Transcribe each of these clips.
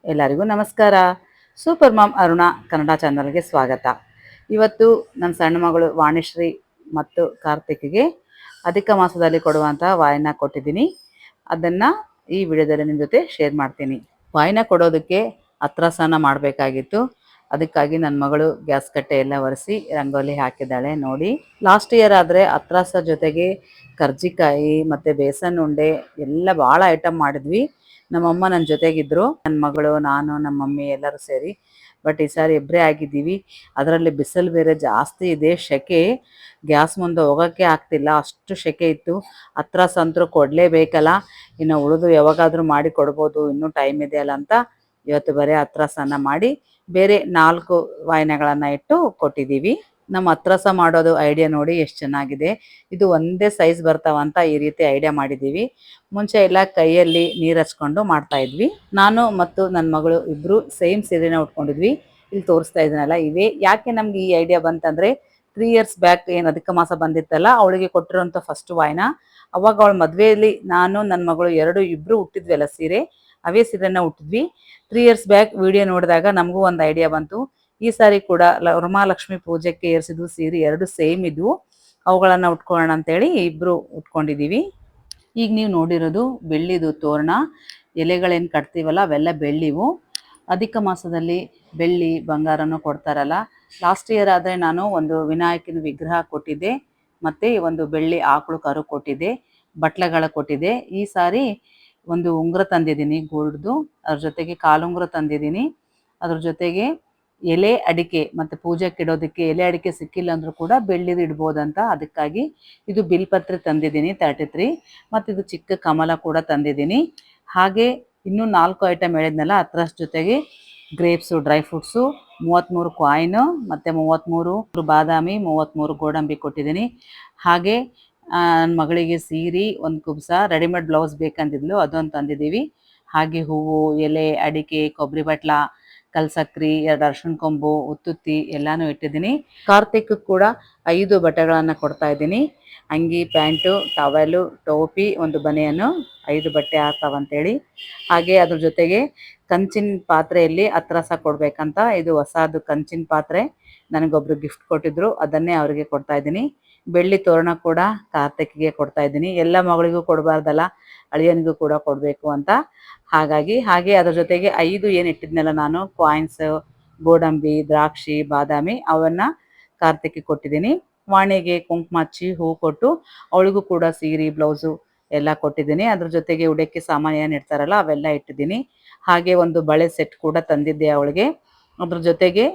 ಎಲ್ಲರಿಗೂ ನಮಸ್ಕಾರ. Super ma'am Aruna Kannada ಚಾನಲ್ಗೆ ಸ್ವಾಗತ. ಇವತ್ತು ನನ್ನ ಸಣ್ಣ ಮಗಳು ವಾಣಿಶ್ರೀ ಮತ್ತು ಕಾರ್ತಿಕ್ಗೆ ಅಧಿಕ ಮಾಸದಲ್ಲಿ ಕೊಡುವಂಥ ವಾಯನ ಕೊಟ್ಟಿದ್ದೀನಿ. ಅದನ್ನು ಈ ವಿಡಿಯೋದಲ್ಲಿ ನಿಮ್ಮ ಜೊತೆ ಶೇರ್ ಮಾಡ್ತೀನಿ. ವಾಯನ ಕೊಡೋದಕ್ಕೆ ಅತ್ರಸನ ಮಾಡಬೇಕಾಗಿತ್ತು. ಅದಕ್ಕಾಗಿ ನನ್ನ ಮಗಳು ಗ್ಯಾಸ್ ಕಟ್ಟೆ ಎಲ್ಲ ಒರೆಸಿ ರಂಗೋಲಿ ಹಾಕಿದ್ದಾಳೆ ನೋಡಿ. ಲಾಸ್ಟ್ ಇಯರ್ ಆದರೆ ಅತ್ರಾಸ ಜೊತೆಗೆ ಕರ್ಜಿಕಾಯಿ ಮತ್ತು ಬೇಸನ್ ಉಂಡೆ ಎಲ್ಲ ಭಾಳ ಐಟಮ್ ಮಾಡಿದ್ವಿ. ನಮ್ಮಮ್ಮ ನನ್ನ ಜೊತೆಗಿದ್ರು, ನನ್ನ ಮಗಳು, ನಾನು, ನಮ್ಮ ಮಮ್ಮಿ ಎಲ್ಲರೂ ಸೇರಿ. ಬಟ್ ಈ ಸಾರಿ ಇಬ್ಬರೇ ಆಗಿದ್ದೀವಿ. ಅದರಲ್ಲಿ ಬಿಸಿಲು ಬೇರೆ ಜಾಸ್ತಿ ಇದೆ, ಸೆಕೆ. ಗ್ಯಾಸ್ ಮುಂದೆ ಹೋಗೋಕ್ಕೆ ಆಗ್ತಿಲ್ಲ, ಅಷ್ಟು ಸೆಕೆ ಇತ್ತು. ಅತ್ರಾಸ ಅಂತೂ ಕೊಡಲೇಬೇಕಲ್ಲ, ಇನ್ನು ಉಳಿದು ಯಾವಾಗಾದರೂ ಮಾಡಿ ಕೊಡ್ಬೋದು, ಇನ್ನೂ ಟೈಮ್ ಇದೆಯಲ್ಲ ಅಂತ ಇವತ್ತು ಬರೀ ಅತ್ರಾಸನ ಮಾಡಿ ಬೇರೆ 4 ವಾಯನಗಳನ್ನು ಇಟ್ಟು ಕೊಟ್ಟಿದ್ದೀವಿ. ನಮ್ಮ ಅತ್ರಸ ಮಾಡೋದು ಐಡಿಯಾ ನೋಡಿ ಎಷ್ಟು ಚೆನ್ನಾಗಿದೆ. ಇದು ಒಂದೇ ಸೈಜ್ ಬರ್ತಾವಂತ ಈ ರೀತಿ ಐಡಿಯಾ ಮಾಡಿದ್ದೀವಿ. ಮುಂಚೆ ಎಲ್ಲ ಕೈಯಲ್ಲಿ ನೀರು ಹಚ್ಕೊಂಡು ಮಾಡ್ತಾ ಇದ್ವಿ. ನಾನು ಮತ್ತು ನನ್ನ ಮಗಳು ಇಬ್ಬರು ಸೇಮ್ ಸೀರೆನ ಉಟ್ಕೊಂಡಿದ್ವಿ. ಇಲ್ಲಿ ತೋರಿಸ್ತಾ ಇದ್ದೀನಲ್ಲ, ಇವೇ. ಯಾಕೆ ನಮ್ಗೆ ಈ ಐಡಿಯಾ ಬಂತಂದರೆ 3 ಇಯರ್ಸ್ ಬ್ಯಾಕ್ ಏನು ಅಧಿಕ ಮಾಸ ಬಂದಿತ್ತಲ್ಲ, ಅವಳಿಗೆ ಕೊಟ್ಟಿರೋಂಥ ಫಸ್ಟ್ ವಾಯನ. ಅವಾಗ ಅವಳ ಮದುವೆಯಲ್ಲಿ ನಾನು ನನ್ನ ಮಗಳು ಇಬ್ಬರು ಹುಟ್ಟಿದ್ವಲ್ಲ ಸೀರೆ, ಅವೇ ಸೀರೆನ ಹುಟ್ಟಿದ್ವಿ. 3 ಇಯರ್ಸ್ ಬ್ಯಾಕ್ ವಿಡಿಯೋ ನೋಡಿದಾಗ ನಮಗೂ ಒಂದು ಐಡಿಯಾ ಬಂತು. ಈ ಸಾರಿ ಕೂಡ ವರಮಹಾಲಕ್ಷ್ಮಿ ಪೂಜೆಗೆ ಏರಿಸಿದ್ವು ಸೀರೆ, 2 ಸೇಮ್ ಇದ್ವು. ಅವುಗಳನ್ನು ಉಟ್ಕೊಳ್ಳೋಣ ಅಂತೇಳಿ ಇಬ್ಬರು ಉಟ್ಕೊಂಡಿದ್ದೀವಿ. ಈಗ ನೀವು ನೋಡಿರೋದು ಬೆಳ್ಳಿದು ತೋರಣ. ಎಲೆಗಳೇನು ಕಟ್ತೀವಲ್ಲ ಅವೆಲ್ಲ ಬೆಳ್ಳಿವು. ಅಧಿಕ ಮಾಸದಲ್ಲಿ ಬೆಳ್ಳಿ ಬಂಗಾರನೂ ಕೊಡ್ತಾರಲ್ಲ. ಲಾಸ್ಟ್ ಇಯರ್ ಆದರೆ ನಾನು ಒಂದು ವಿನಾಯಕನ ವಿಗ್ರಹ ಕೊಟ್ಟಿದ್ದೆ, ಮತ್ತು ಒಂದು ಬೆಳ್ಳಿ ಆಕಳು ಕರು ಕೊಟ್ಟಿದ್ದೆ, ಬಟ್ಲಗಳ ಕೊಟ್ಟಿದ್ದೆ. ಈ ಸಾರಿ ಒಂದು ಉಂಗುರ ತಂದಿದ್ದೀನಿ ಗೋಲ್ಡ್ದು, ಅದ್ರ ಜೊತೆಗೆ ಕಾಲುಂಗುರ ತಂದಿದ್ದೀನಿ. ಅದ್ರ ಜೊತೆಗೆ ಎಲೆ ಅಡಿಕೆ, ಮತ್ತು ಪೂಜೆಗೆ ಇಡೋದಕ್ಕೆ ಎಲೆ ಅಡಿಕೆ ಸಿಕ್ಕಿಲ್ಲ ಅಂದರೂ ಕೂಡ ಬೆಳ್ಳಿದು ಇಡ್ಬೋದಂತ, ಅದಕ್ಕಾಗಿ ಇದು ಬಿಲ್ಪತ್ರೆ ತಂದಿದ್ದೀನಿ 33, ಮತ್ತು ಇದು ಚಿಕ್ಕ ಕಮಲ ಕೂಡ ತಂದಿದ್ದೀನಿ. ಹಾಗೆ ಇನ್ನೂ 4 ಐಟಮ್ ಹೇಳಿದ್ನಲ್ಲ, ಅತ್ರಸ್ ಜೊತೆಗೆ ಗ್ರೇಪ್ಸು, ಡ್ರೈ ಫ್ರೂಟ್ಸು, 33 ಕಾಯಿನು, ಮತ್ತು 33 ಬಾದಾಮಿ, 33 ಗೋಡಂಬಿ ಕೊಟ್ಟಿದ್ದೀನಿ. ಹಾಗೆ ನನ್ನ ಮಗಳಿಗೆ ಸೀರೆ, ಒಂದು ಕುಬ್ಸ, ರೆಡಿಮೇಡ್ ಬ್ಲೌಸ್ ಬೇಕಂದಿದ್ಲು, ಅದೊಂದು ತಂದಿದ್ದೀವಿ. ಹಾಗೆ ಹೂವು, ಎಲೆ, ಅಡಿಕೆ, ಕೊಬ್ಬರಿ ಬಟ್ಲ, ಕಲ್ಸಕ್ರಿ, 2 ಅರ್ಶಿಣ ಕೊಂಬು, ಉತ್ತುತ್ತಿ ಎಲ್ಲನೂ ಇಟ್ಟಿದ್ದೀನಿ. ಕಾರ್ತಿಕ್ ಕೂಡ 5 ಬಟ್ಟೆಗಳನ್ನು ಕೊಡ್ತಾ ಇದ್ದೀನಿ. ಅಂಗಿ, ಪ್ಯಾಂಟು, ಟವೆಲು, ಟೋಪಿ, ಒಂದು ಬನಿಯನ್ನು, 5 ಬಟ್ಟೆ ಆಗ್ತಾವಂತೇಳಿ. ಹಾಗೆ ಅದ್ರ ಜೊತೆಗೆ ಕಂಚಿನ ಪಾತ್ರೆಯಲ್ಲಿ ಅತ್ರಸ ಕೊಡಬೇಕಂತ, ಇದು ಹೊಸದು ಕಂಚಿನ ಪಾತ್ರೆ ನನಗೊಬ್ರು ಗಿಫ್ಟ್ ಕೊಟ್ಟಿದ್ರು, ಅದನ್ನೇ ಅವರಿಗೆ ಕೊಡ್ತಾ ಇದ್ದೀನಿ. ಬೆಳ್ಳಿ ತೋರಣ ಕೂಡ ಕಾರ್ತಿಕ್ಗೆ ಕೊಡ್ತಾ ಇದ್ದೀನಿ. ಎಲ್ಲ ಮಗಳಿಗೂ ಕೊಡಬಾರ್ದಲ್ಲ, ಅಳಿಯನಿಗೂ ಕೂಡ ಕೊಡಬೇಕು ಅಂತ. ಹಾಗೆ ಅದ್ರ ಜೊತೆಗೆ 5 ಏನು ಇಟ್ಟಿದ್ನಲ್ಲ ನಾನು, ಕಾಯಿನ್ಸ್, ಗೋಡಂಬಿ, ದ್ರಾಕ್ಷಿ, ಬಾದಾಮಿ, ಅವನ್ನು ಕಾರ್ತಿಕ್ಗೆ ಕೊಟ್ಟಿದ್ದೀನಿ. ವಾಣಿಗೆ ಕುಂಕುಮ ಹಚ್ಚಿ ಹೂ ಕೊಟ್ಟು ಅವಳಿಗೂ ಕೂಡ ಸೀರೆ, ಬ್ಲೌಸು ಎಲ್ಲ ಕೊಟ್ಟಿದ್ದೀನಿ. ಅದ್ರ ಜೊತೆಗೆ ಉಡಕ್ಕೆ ಸಾಮಾನು ಏನು ಇಡ್ತಾರಲ್ಲ ಅವೆಲ್ಲ ಇಟ್ಟಿದ್ದೀನಿ. ಹಾಗೆ ಒಂದು ಬಳೆ ಸೆಟ್ ಕೂಡ ತಂದಿದ್ದೆ ಅವಳಿಗೆ. ಅದ್ರ ಜೊತೆಗೆ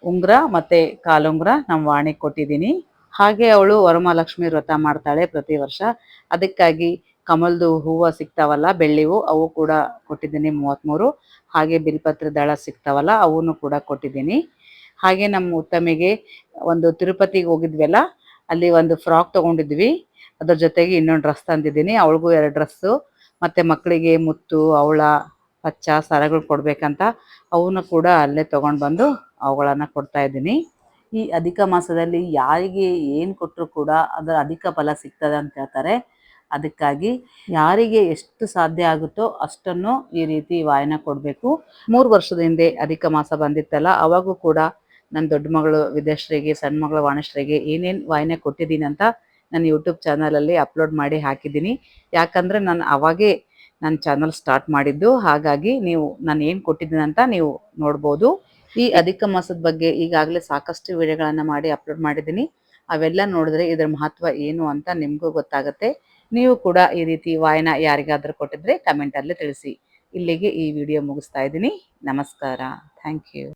ಉಂಗುರ ಮತ್ತು ಕಾಲುಂಗುರ ನಮ್ಮ ವಾಣಿಗೆ ಕೊಟ್ಟಿದ್ದೀನಿ. ಹಾಗೆ ಅವಳು ವರಮಹಾಲಕ್ಷ್ಮಿ ವ್ರತ ಮಾಡ್ತಾಳೆ ಪ್ರತಿ ವರ್ಷ, ಅದಕ್ಕಾಗಿ ಕಮಲ್ದು ಹೂವು ಸಿಗ್ತಾವಲ್ಲ ಬೆಳ್ಳಿವು, ಅವು ಕೂಡ ಕೊಟ್ಟಿದ್ದೀನಿ 33. ಹಾಗೆ ಬಿಲ್ಪತ್ರೆ ದಳ ಸಿಗ್ತಾವಲ್ಲ ಅವನು ಕೂಡ ಕೊಟ್ಟಿದ್ದೀನಿ. ಹಾಗೆ ನಮ್ಮ ಉತ್ತಮಿಗೆ ಒಂದು ತಿರುಪತಿಗೆ ಹೋಗಿದ್ವಲ್ಲ, ಅಲ್ಲಿ ಒಂದು ಫ್ರಾಕ್ ತೊಗೊಂಡಿದ್ವಿ, ಅದ್ರ ಜೊತೆಗೆ ಇನ್ನೊಂದು ಡ್ರೆಸ್ ತಂದಿದ್ದೀನಿ. ಅವಳಿಗೂ 2 ಡ್ರೆಸ್ಸು, ಮತ್ತು ಮಕ್ಕಳಿಗೆ ಮುತ್ತು, ಅವಳ, ಪಚ್ಚ ಸರಗಳು ಕೊಡಬೇಕಂತ ಅವನು ಕೂಡ ಅಲ್ಲೇ ತೊಗೊಂಡು ಬಂದು ಅವುಗಳನ್ನು ಕೊಡ್ತಾ ಇದ್ದೀನಿ. ಈ ಅಧಿಕ ಮಾಸದಲ್ಲಿ ಯಾರಿಗೆ ಏನು ಕೊಟ್ಟರು ಕೂಡ ಅದರ ಅಧಿಕ ಫಲ ಸಿಗ್ತದೆ ಅಂತ ಹೇಳ್ತಾರೆ. ಅದಕ್ಕಾಗಿ ಯಾರಿಗೆ ಎಷ್ಟು ಸಾಧ್ಯ ಆಗುತ್ತೋ ಅಷ್ಟನ್ನು ಈ ರೀತಿ ವಾಯನ ಕೊಡಬೇಕು. 3 ವರ್ಷದ ಹಿಂದೆ ಅಧಿಕ ಮಾಸ ಬಂದಿತ್ತಲ್ಲ, ಅವಾಗೂ ಕೂಡ ನನ್ನ ದೊಡ್ಡ ಮಗಳು ವಿದ್ಯಾಶ್ರೀಗೆ, ಸಣ್ಣ ಮಗಳು ವಾಣಿಶ್ರೀಗೆ ಏನೇನು ವಾಯನ ಕೊಟ್ಟಿದ್ದೀನಿ ಅಂತ ನನ್ನ ಯೂಟ್ಯೂಬ್ ಚಾನಲಲ್ಲಿ ಅಪ್ಲೋಡ್ ಮಾಡಿ ಹಾಕಿದ್ದೀನಿ. ಯಾಕಂದರೆ ನಾನು ಅವಾಗೇ ನನ್ನ ಚಾನಲ್ ಸ್ಟಾರ್ಟ್ ಮಾಡಿದ್ದು, ಹಾಗಾಗಿ ನೀವು ನಾನು ಏನು ಕೊಟ್ಟಿದ್ದೀನಿ ಅಂತ ನೀವು ನೋಡ್ಬೋದು. ಈ ಅಧಿಕ ಮಾಸದ ಬಗ್ಗೆ ಈಗಾಗಲೇ ಸಾಕಷ್ಟು ವಿಡಿಯೋಗಳನ್ನು ಮಾಡಿ ಅಪ್ಲೋಡ್ ಮಾಡಿದ್ದೀನಿ. ಅವೆಲ್ಲ ನೋಡಿದ್ರೆ ಇದರ ಮಹತ್ವ ಏನು ಅಂತ ನಿಮಗೂ ಗೊತ್ತಾಗುತ್ತೆ. ನೀವು ಕೂಡ ಈ ರೀತಿ ವಾಯನ ಯಾರಿಗಾದರೂ ಕೊಟ್ಟಿದ್ರೆ ಕಮೆಂಟಲ್ಲಿ ತಿಳಿಸಿ. ಇಲ್ಲಿಗೆ ಈ ವಿಡಿಯೋ ಮುಗಿಸ್ತಾ ಇದ್ದೀನಿ. ನಮಸ್ಕಾರ. Thank you.